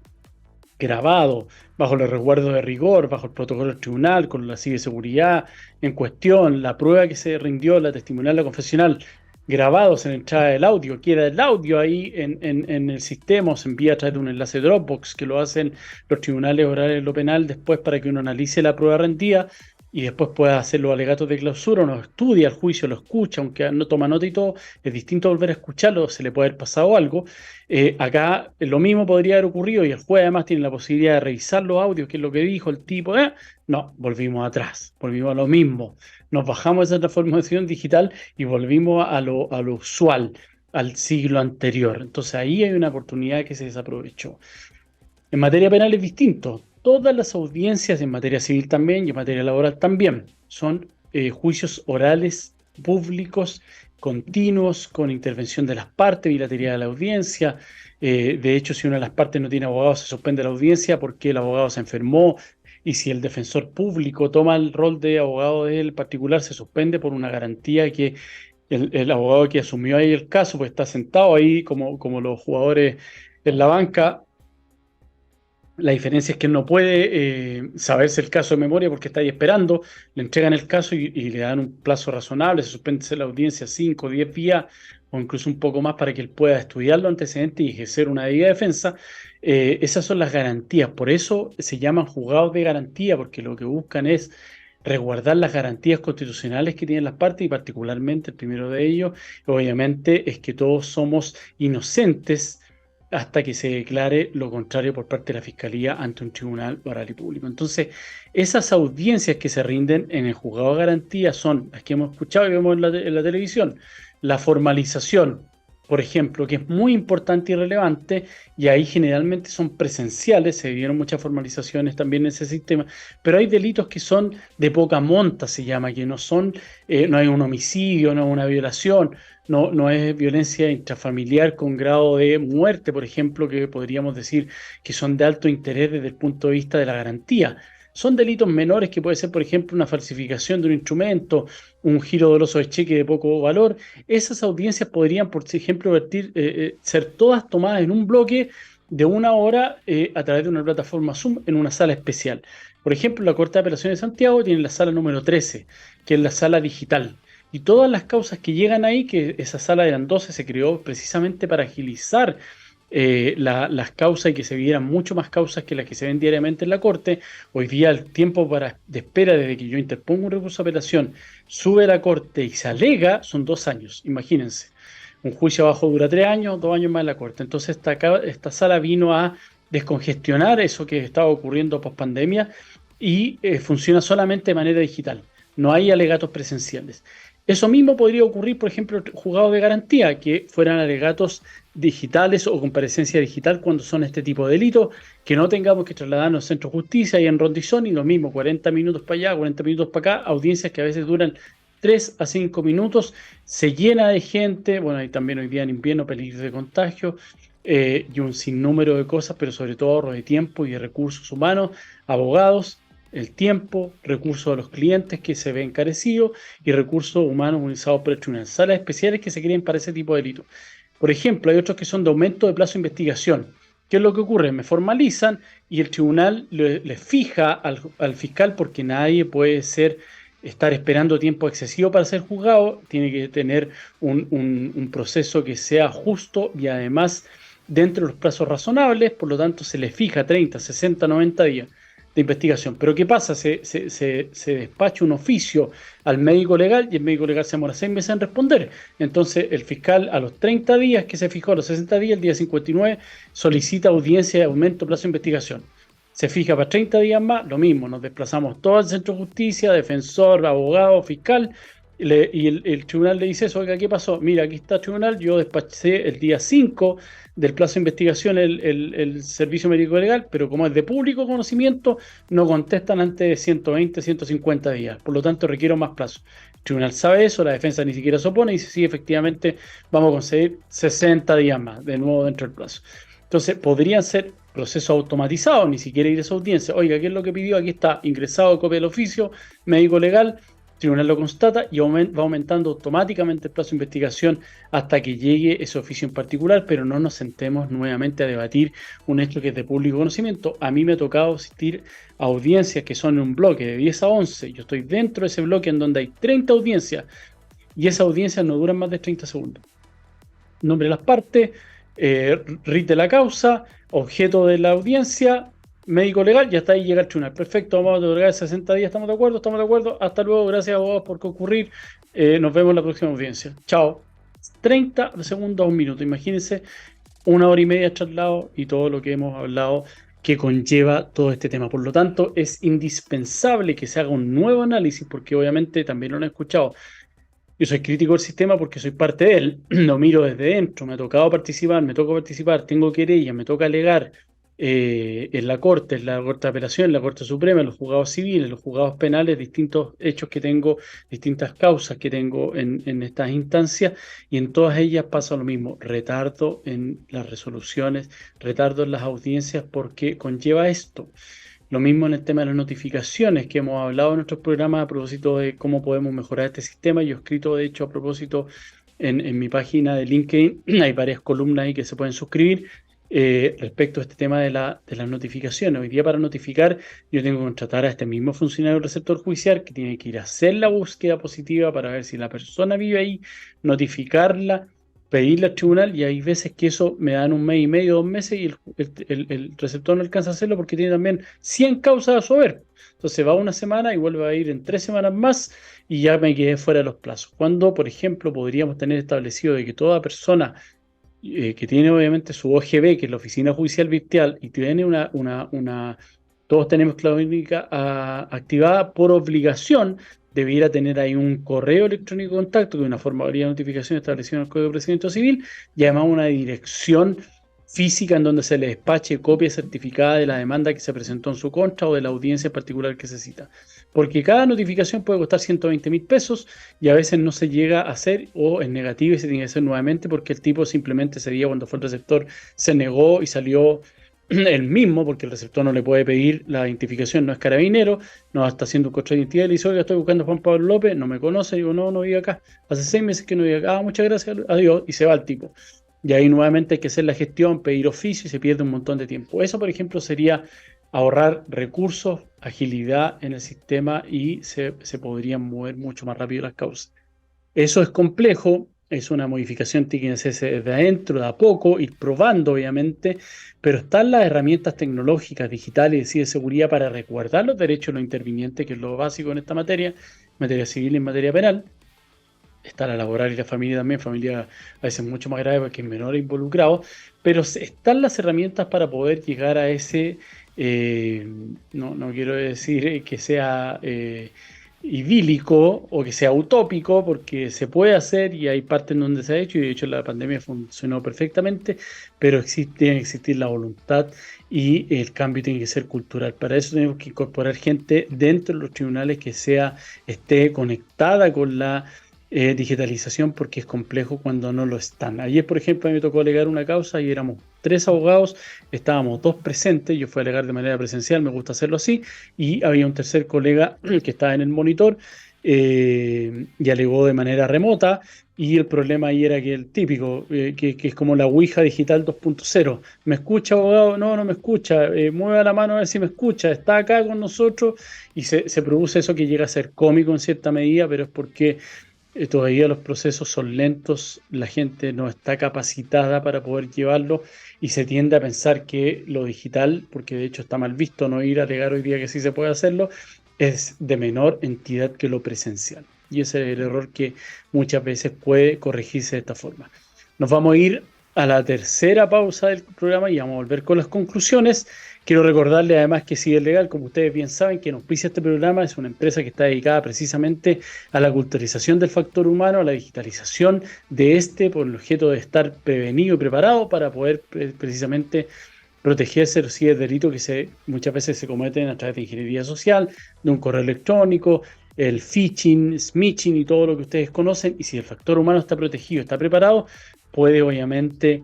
grabado, bajo los resguardos de rigor, bajo el protocolo del tribunal, con la ciberseguridad en cuestión, la prueba que se rindió, la testimonial, la confesional, grabados en la entrada del audio, queda el audio ahí en el sistema, o se envía a través de un enlace Dropbox, que lo hacen los tribunales orales en lo penal después para que uno analice la prueba rendida y después pueda hacer los alegatos de clausura, uno estudia el juicio, lo escucha, aunque no toma nota y todo, es distinto volver a escucharlo, se le puede haber pasado algo. Acá lo mismo podría haber ocurrido y el juez además tiene la posibilidad de revisar los audios, qué es lo que dijo el tipo. No, volvimos atrás, volvimos a lo mismo. Nos bajamos de esa transformación digital y volvimos a lo usual, al siglo anterior. Entonces ahí hay una oportunidad que se desaprovechó. En materia penal es distinto. Todas las audiencias, en materia civil también y en materia laboral también, son juicios orales públicos, continuos, con intervención de las partes, bilateralidad de la audiencia. De hecho, si una de las partes no tiene abogado, se suspende la audiencia porque el abogado se enfermó. Y si el defensor público toma el rol de abogado del particular, se suspende por una garantía que el abogado que asumió ahí el caso, pues está sentado ahí como los jugadores en la banca. La diferencia es que él no puede saberse el caso de memoria porque está ahí esperando, le entregan el caso y le dan un plazo razonable, se suspende la audiencia 5 o 10 días o incluso un poco más para que él pueda estudiar los antecedentes y ejercer una debida defensa. Esas son las garantías, por eso se llaman juzgados de garantía, porque lo que buscan es resguardar las garantías constitucionales que tienen las partes y particularmente el primero de ellos, obviamente, es que todos somos inocentes hasta que se declare lo contrario por parte de la Fiscalía ante un tribunal oral y público. Entonces, esas audiencias que se rinden en el juzgado de garantía son las que hemos escuchado y vemos en la televisión, la formalización por ejemplo, que es muy importante y relevante, y ahí generalmente son presenciales, se dieron muchas formalizaciones también en ese sistema, pero hay delitos que son de poca monta, se llama, que no son, no hay un homicidio, no es una violación, no es violencia intrafamiliar con grado de muerte, por ejemplo, que podríamos decir que son de alto interés desde el punto de vista de la garantía. Son delitos menores que puede ser, por ejemplo, una falsificación de un instrumento, un giro doloso de cheque de poco valor. Esas audiencias podrían, por ejemplo, ser todas tomadas en un bloque de una hora a través de una plataforma Zoom en una sala especial. Por ejemplo, la Corte de Apelaciones de Santiago tiene la sala número 13, que es la sala digital. Y todas las causas que llegan ahí, que esa sala eran 12, se creó precisamente para agilizar las causas y que se vieran mucho más causas que las que se ven diariamente en la Corte. Hoy día el tiempo de espera desde que yo interpongo un recurso de apelación, sube a la Corte y se alega, son 2 años, imagínense. Un juicio abajo dura 3 años, 2 años más en la Corte. Entonces esta sala vino a descongestionar eso que estaba ocurriendo post pandemia y funciona solamente de manera digital. No hay alegatos presenciales. Eso mismo podría ocurrir, por ejemplo, en juzgados de garantía, que fueran alegatos digitales o comparecencia digital cuando son este tipo de delitos, que no tengamos que trasladarnos al centro de justicia y en Rondizón y lo mismo, 40 minutos para allá, 40 minutos para acá, audiencias que a veces duran 3 a 5 minutos, se llena de gente, bueno, y también hoy día en invierno peligro de contagio y un sinnúmero de cosas, pero sobre todo ahorro de tiempo y de recursos humanos, abogados, el tiempo, recursos de los clientes que se ven encarecidos y recursos humanos utilizados por el tribunal. Salas especiales que se creen para ese tipo de delitos. Por ejemplo, hay otros que son de aumento de plazo de investigación. ¿Qué es lo que ocurre? Me formalizan y el tribunal le fija al fiscal porque nadie puede estar esperando tiempo excesivo para ser juzgado, tiene que tener un proceso que sea justo y además dentro de los plazos razonables, por lo tanto se le fija 30, 60, 90 días de investigación. Pero ¿qué pasa? Se despacha un oficio al médico legal y el médico legal se demora 6 meses en responder. Entonces el fiscal a los 30 días que se fijó, a los 60 días, el día 59, solicita audiencia de aumento de plazo de investigación. Se fija para 30 días más, lo mismo, nos desplazamos todo al centro de justicia, defensor, abogado, fiscal, y el tribunal le dice eso, oiga, ¿qué pasó? Mira, aquí está el tribunal, yo despaché el día 5 del plazo de investigación el servicio médico legal, pero como es de público conocimiento, no contestan antes de 120, 150 días, por lo tanto requiero más plazo. El tribunal sabe eso, la defensa ni siquiera se opone y dice, sí, efectivamente, vamos a conseguir 60 días más, de nuevo dentro del plazo. Entonces, podrían ser procesos automatizados, ni siquiera ir a esa audiencia. Oiga, ¿qué es lo que pidió? Aquí está, ingresado copia del oficio, médico legal, el tribunal lo constata y va aumentando automáticamente el plazo de investigación hasta que llegue ese oficio en particular, pero no nos sentemos nuevamente a debatir un hecho que es de público conocimiento. A mí me ha tocado asistir a audiencias que son en un bloque de 10 a 11. Yo estoy dentro de ese bloque en donde hay 30 audiencias y esas audiencias no duran más de 30 segundos. Nombre de las partes, RIT de la causa, objeto de la audiencia, médico legal, y hasta ahí llega el tribunal. Perfecto, vamos a otorgar 60 días, ¿estamos de acuerdo? Estamos de acuerdo. Hasta luego, gracias abogados por concurrir. Nos vemos en la próxima audiencia. Chao. 30 segundos a un minuto. Imagínense 1 hora y media de traslado y todo lo que hemos hablado que conlleva todo este tema. Por lo tanto, es indispensable que se haga un nuevo análisis, porque obviamente también lo han escuchado. Yo soy crítico del sistema porque soy parte de él, lo miro desde dentro, me ha tocado participar, me toca participar, tengo querella, me toca alegar en la Corte de Apelación, en la Corte Suprema, en los juzgados civiles, en los juzgados penales, distintos hechos que tengo, distintas causas que tengo en estas instancias, y en todas ellas pasa lo mismo, retardo en las resoluciones, retardo en las audiencias porque conlleva esto. Lo mismo en el tema de las notificaciones que hemos hablado en nuestros programas a propósito de cómo podemos mejorar este sistema. Yo he escrito, de hecho, a propósito en mi página de LinkedIn, hay varias columnas ahí que se pueden suscribir respecto a este tema de las notificaciones. Hoy día para notificar yo tengo que contratar a este mismo funcionario receptor judicial que tiene que ir a hacer la búsqueda positiva para ver si la persona vive ahí, notificarla, pedirle al tribunal, y hay veces que eso me dan 1 mes y medio, 2 meses, y el receptor no alcanza a hacerlo porque tiene también 100 causas a su haber. Entonces va una semana y vuelve a ir en 3 semanas más y ya me quedé fuera de los plazos. Cuando, por ejemplo, podríamos tener establecido de que toda persona que tiene obviamente su OGB, que es la Oficina Judicial Virtual, y tiene todos tenemos clínica activada por obligación, debiera tener ahí un correo electrónico de contacto, que es una formalidad de notificación establecida en el Código de Procedimiento Civil, y además una dirección física en donde se le despache copia certificada de la demanda que se presentó en su contra o de la audiencia en particular que se cita. Porque cada notificación puede costar 120.000 pesos y a veces no se llega a hacer o es negativo y se tiene que hacer nuevamente porque el tipo simplemente ese día cuando fue el receptor se negó y salió el mismo, porque el receptor no le puede pedir la identificación, no es carabinero, no está haciendo un control de identidad, le dice, oiga, estoy buscando a Juan Pablo López, no me conoce, digo, no vive acá, hace 6 meses que no vive acá, muchas gracias, adiós, y se va el tipo. Y ahí nuevamente hay que hacer la gestión, pedir oficio y se pierde un montón de tiempo. Eso, por ejemplo, sería ahorrar recursos, agilidad en el sistema y se podrían mover mucho más rápido las causas. Eso es complejo, es una modificación que tiene que hacerse desde adentro, de a poco, ir probando, obviamente, pero están las herramientas tecnológicas, digitales y de seguridad para resguardar los derechos de los intervinientes, que es lo básico en esta materia civil y en materia penal. Está la laboral y la familia también, familia a veces mucho más grave porque es menor involucrado, pero están las herramientas para poder llegar a ese, no quiero decir que sea idílico o que sea utópico, porque se puede hacer y hay partes en donde se ha hecho, y de hecho la pandemia funcionó perfectamente, pero tiene que existir la voluntad y el cambio tiene que ser cultural. Para eso tenemos que incorporar gente dentro de los tribunales que esté conectada con la digitalización, porque es complejo cuando no lo están. Ayer, por ejemplo, a mí me tocó alegar una causa y éramos 3 abogados, estábamos 2 presentes, yo fui a alegar de manera presencial, me gusta hacerlo así, y había un tercer colega que estaba en el monitor y alegó de manera remota, y el problema ahí era que el típico, que es como la Ouija digital 2.0. ¿Me escucha, abogado? No me escucha. Mueva la mano a ver si me escucha. Está acá con nosotros y se produce eso que llega a ser cómico en cierta medida, pero es porque todavía los procesos son lentos, la gente no está capacitada para poder llevarlo y se tiende a pensar que lo digital, porque de hecho está mal visto no ir a alegar hoy día que sí se puede hacerlo, es de menor entidad que lo presencial. Y ese es el error que muchas veces puede corregirse de esta forma. Nos vamos a ir a la tercera pausa del programa y vamos a volver con las conclusiones. Quiero recordarle además que Ciber Legal, como ustedes bien saben, que nos auspicia este programa, es una empresa que está dedicada precisamente a la culturización del factor humano, a la digitalización de por el objeto de estar prevenido y preparado para poder precisamente protegerse de los ciberdelitos que muchas veces se cometen a través de ingeniería social, de un correo electrónico, el phishing, smishing y todo lo que ustedes conocen. Y si el factor humano está protegido, está preparado, puede obviamente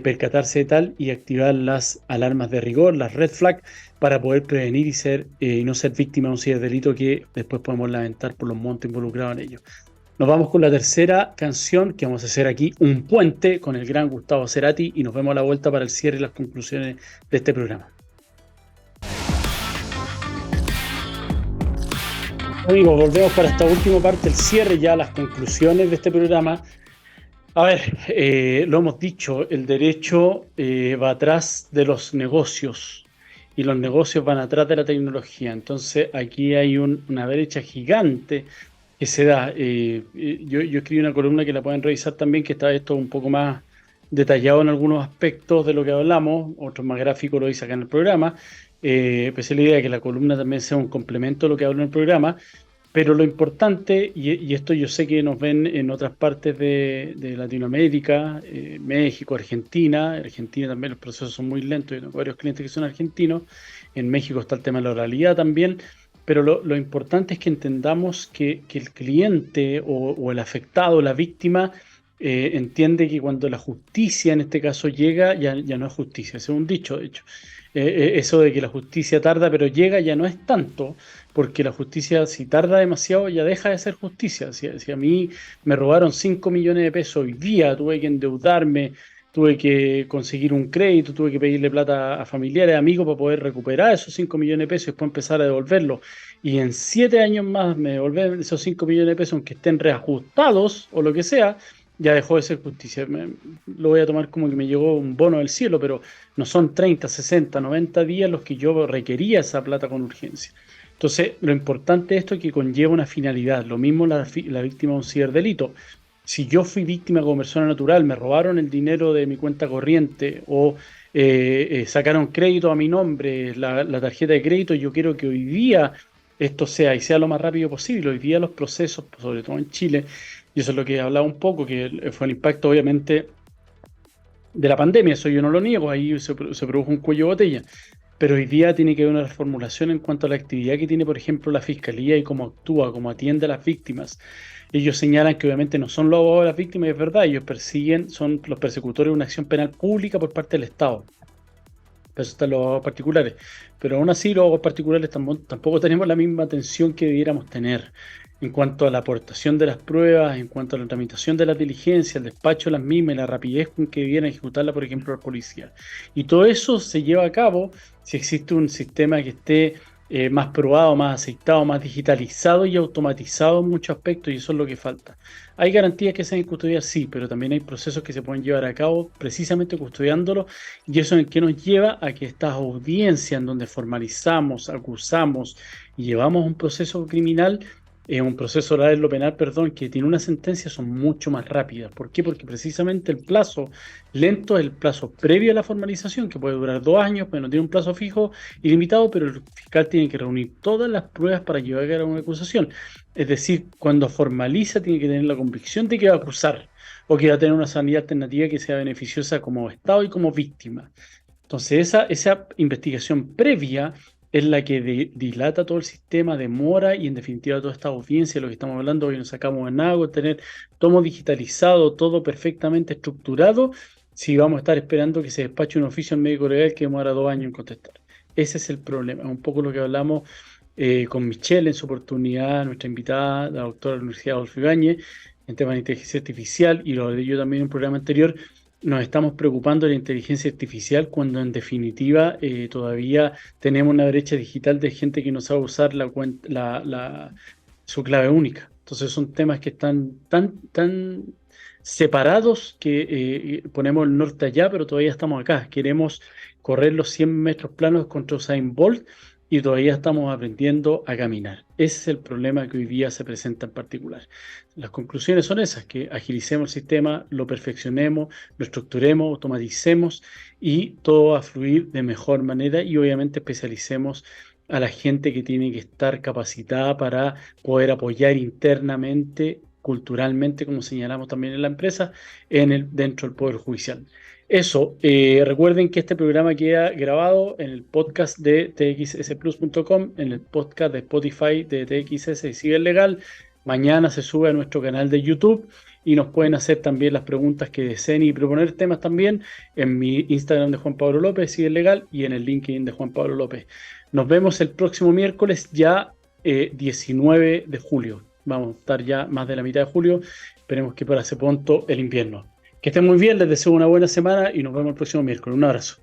percatarse de tal y activar las alarmas de rigor, las red flag, para poder prevenir y no ser víctima de un ciberdelito que después podemos lamentar por los montos involucrados en ello. Nos vamos con la tercera canción, que vamos a hacer aquí un puente con el gran Gustavo Cerati, y nos vemos a la vuelta para el cierre y las conclusiones de este programa. Amigos, volvemos para esta última parte, el cierre, ya las conclusiones de este programa. A ver, lo hemos dicho, el derecho va atrás de los negocios y los negocios van atrás de la tecnología. Entonces aquí hay una brecha gigante que se da. Yo escribí una columna que la pueden revisar también, que está esto un poco más detallado en algunos aspectos de lo que hablamos, otros más gráficos lo hice acá en el programa. Pues es la idea de que la columna también sea un complemento a lo que hablo en el programa. Pero lo importante, y esto yo sé que nos ven en otras partes de Latinoamérica, México, Argentina también los procesos son muy lentos, yo tengo varios clientes que son argentinos, en México está el tema de la oralidad también, pero lo importante es que entendamos que el cliente o el afectado, la víctima, entiende que cuando la justicia en este caso llega, ya no es justicia, es un dicho de hecho. Eso de que la justicia tarda pero llega ya no es tanto, porque la justicia si tarda demasiado ya deja de ser justicia. Si a mí me robaron 5 millones de pesos hoy día, tuve que endeudarme, tuve que conseguir un crédito, tuve que pedirle plata a familiares, amigos para poder recuperar esos 5 millones de pesos y después empezar a devolverlo. Y en 7 años más me devolver esos 5 millones de pesos, aunque estén reajustados o lo que sea, ya dejó de ser justicia. Lo voy a tomar como que me llegó un bono del cielo, pero no son 30, 60, 90 días los que yo requería esa plata con urgencia. Entonces, lo importante de esto es que conlleva una finalidad. Lo mismo la víctima de un ciberdelito. Si yo fui víctima como persona natural, me robaron el dinero de mi cuenta corriente o sacaron crédito a mi nombre, la tarjeta de crédito, yo quiero que hoy día esto sea y sea lo más rápido posible. Hoy día los procesos, sobre todo en Chile, y eso es lo que he hablado un poco, que fue el impacto obviamente de la pandemia, eso yo no lo niego, ahí se produjo un cuello de botella. Pero hoy día tiene que haber una reformulación en cuanto a la actividad que tiene, por ejemplo, la Fiscalía y cómo actúa, cómo atiende a las víctimas. Ellos señalan que obviamente no son los abogados de las víctimas, es verdad, ellos persiguen, son los persecutores de una acción penal pública por parte del Estado. Pero eso están los abogados particulares. Pero aún así los abogados particulares tampoco tenemos la misma atención que debiéramos tener en cuanto a la aportación de las pruebas, en cuanto a la tramitación de las diligencias, el despacho de las mismas y la rapidez con que debieran ejecutarla, por ejemplo, la policía. Y todo eso se lleva a cabo si existe un sistema que esté más probado, más aceitado, más digitalizado y automatizado en muchos aspectos, y eso es lo que falta. Hay garantías que sean custodiadas, sí, pero también hay procesos que se pueden llevar a cabo precisamente custodiándolo, y eso es el que nos lleva a que estas audiencias en donde formalizamos, acusamos y llevamos un proceso criminal, un proceso oral en lo penal, perdón, que tiene una sentencia, son mucho más rápidas. ¿Por qué? Porque precisamente el plazo lento es el plazo previo a la formalización, que puede durar 2 años, pero no tiene un plazo fijo ilimitado, pero el fiscal tiene que reunir todas las pruebas para llevar a cabo una acusación. Es decir, cuando formaliza tiene que tener la convicción de que va a acusar o que va a tener una sanidad alternativa que sea beneficiosa como Estado y como víctima. Entonces, esa investigación previa es la que dilata todo el sistema, demora y en definitiva toda esta audiencia, lo que estamos hablando hoy, no sacamos de nada con tener todo digitalizado, todo perfectamente estructurado, si vamos a estar esperando que se despache un oficio en médico legal que demora 2 años en contestar. Ese es el problema, un poco lo que hablamos con Michelle en su oportunidad, nuestra invitada, la doctora de la Universidad Adolfo Ibáñez, en temas de inteligencia artificial, y lo de yo también en un programa anterior. Nos estamos preocupando de la inteligencia artificial cuando en definitiva todavía tenemos una brecha digital de gente que no sabe usar su clave única. Entonces son temas que están tan separados que ponemos el norte allá, pero todavía estamos acá. Queremos correr los 100 metros planos contra Usain Bolt y todavía estamos aprendiendo a caminar. Ese es el problema que hoy día se presenta en particular. Las conclusiones son esas, que agilicemos el sistema, lo perfeccionemos, lo estructuremos, automaticemos y todo va a fluir de mejor manera, y obviamente especialicemos a la gente que tiene que estar capacitada para poder apoyar internamente, culturalmente, como señalamos también en la empresa, dentro del Poder Judicial. Eso, recuerden que este programa queda grabado en el podcast de txsplus.com, en el podcast de Spotify de TXS y Ciberlegal. Mañana se sube a nuestro canal de YouTube y nos pueden hacer también las preguntas que deseen y proponer temas también en mi Instagram de Juan Pablo López, Ciberlegal, y en el LinkedIn de Juan Pablo López. Nos vemos el próximo miércoles, ya 19 de julio. Vamos a estar ya más de la mitad de julio. Esperemos que para ese pronto el invierno. Que estén muy bien, les deseo una buena semana y nos vemos el próximo miércoles. Un abrazo.